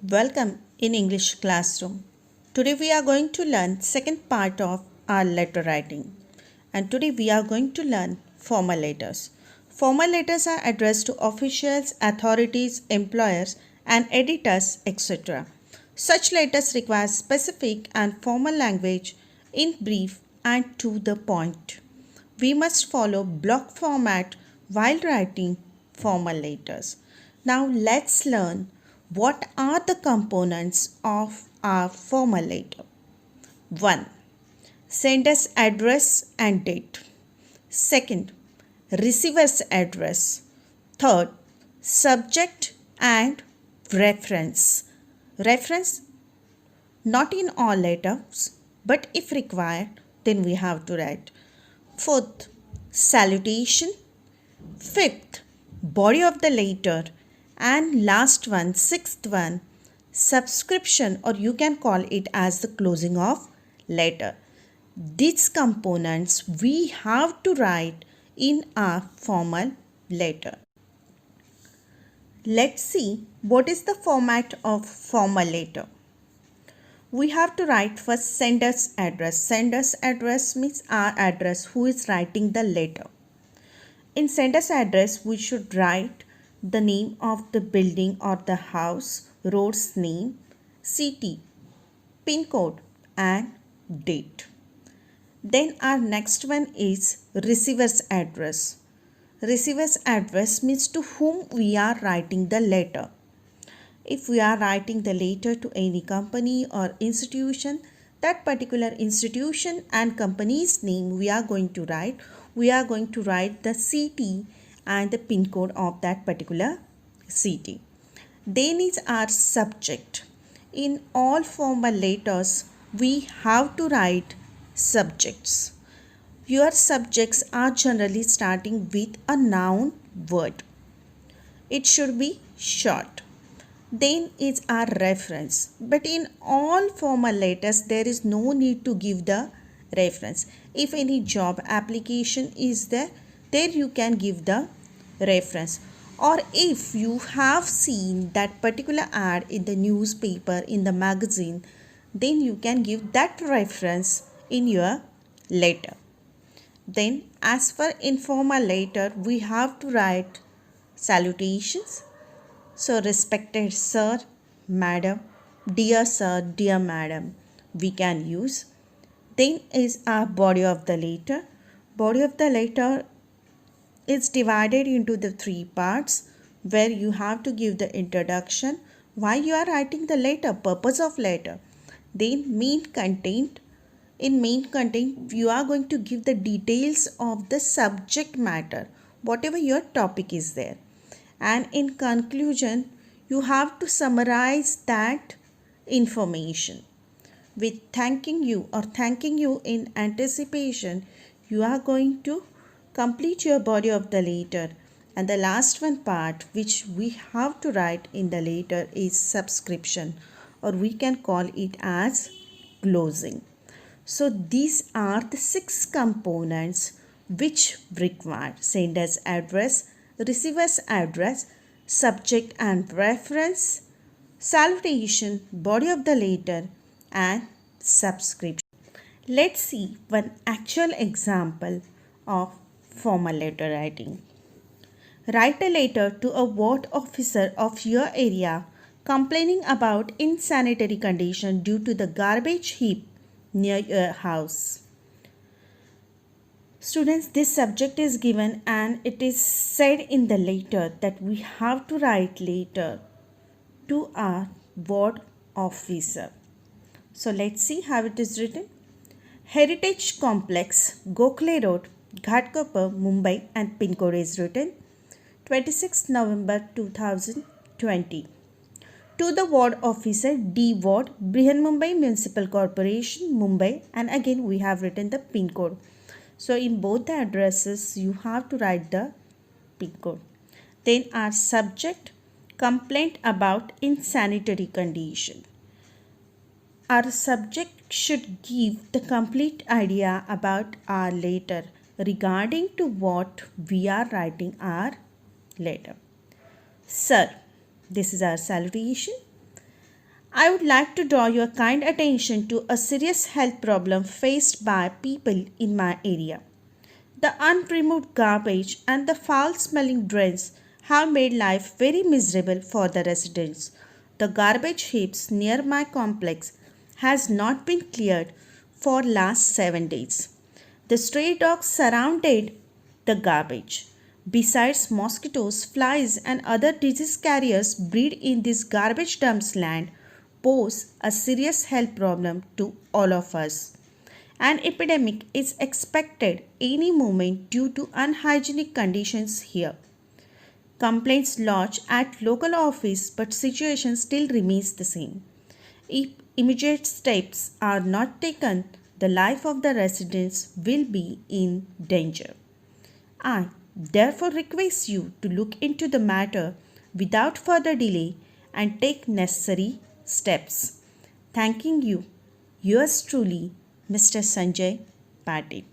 Welcome in English classroom. Today we are going to learn second part of our letter writing. And today we are going to learn formal letters. Formal letters are addressed to officials, authorities, employers and editors, etc. Such letters require specific and formal language in brief and to the point. We must follow block format while writing formal letters. Now let's learn what are the components of our formal letter. 1. Sender's address and date. Second, receiver's address. Third, subject and reference. Reference not in all letters, but if required, then we have to write. Fourth, salutation. Fifth, body of the letter. And last one, sixth one, subscription, or you can call it as the closing of letter. These components we have to write in our formal letter. Let's see what is the format of formal letter. We have to write first sender's address. Sender's address means our address, who is writing the letter. In sender's address, we should write the name of the building or the house, road's name, city, pin code and date. Then our next one is receiver's address. Receiver's address means to whom we are writing the letter. If we are writing the letter to any company or institution, that particular institution and company's name we are going to write. We are going to write the city and the pin code of that particular city. Then is our subject. In all formal letters, we have to write subjects. Your subjects are generally starting with a noun word. It should be short. Then is our reference. But in all formal letters, there is no need to give the reference. If any job application is there you can give the reference. Or if you have seen that particular ad in the newspaper, in the magazine, then you can give that reference in your letter. Then as for informal letter, we have to write salutations. So, respected sir, madam, dear sir, dear madam, we can use. Then is our body of the letter. Body of the letter is divided into the three parts where you have to give the introduction, why you are writing the letter, purpose of letter. Then main content. In main content, you are going to give the details of the subject matter, whatever your topic is there. And in conclusion, you have to summarize that information. With thanking you in anticipation, you are going to complete your body of the letter. And the last one part which we have to write in the letter is subscription, or we can call it as closing. So these are the 6 components which require sender's address, receiver's address, subject and reference, salutation, body of the letter and subscription. Let's see one actual example of formal letter writing. Write a letter to a ward officer of your area complaining about insanitary condition due to the garbage heap near your house. Students, this subject is given and it is said in the letter that we have to write letter to our ward officer. So let's see how it is written. Heritage Complex, Gokhale Road, Ghatkopar, Mumbai, and pin code is written 26 November 2020. To the ward officer, D Ward, Brihanmumbai Municipal Corporation, Mumbai, and again we have written the pin code. So in both the addresses, you have to write the pin code. Then our subject, complaint about insanitary condition. Our subject should give the complete idea about our letter regarding to what we are writing our letter. Sir, this is our salutation. I would like to draw your kind attention to a serious health problem faced by people in my area. The unremoved garbage and the foul smelling drains have made life very miserable for the residents. The garbage heaps near my complex has not been cleared for last 7 days. The stray dogs surrounded the garbage. Besides, mosquitoes, flies, and other disease carriers breed in this garbage dumps land pose a serious health problem to all of us. An epidemic is expected any moment due to unhygienic conditions here. Complaints lodged at local office, but situation still remains the same. If immediate steps are not taken, the life of the residents will be in danger. I therefore request you to look into the matter without further delay and take necessary steps. Thanking you, yours truly, Mr. Sanjay Patil.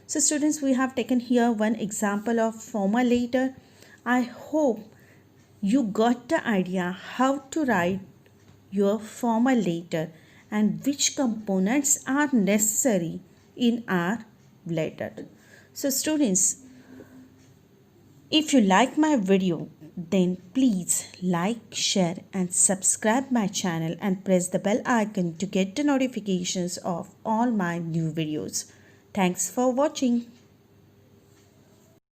So students, we have taken here one example of formal letter. I hope you got the idea how to write your formal letter and which components are necessary in our letter. So students, if you like my video, then please like, share and subscribe my channel and press the bell icon to get the notifications of all my new videos. Thanks for watching.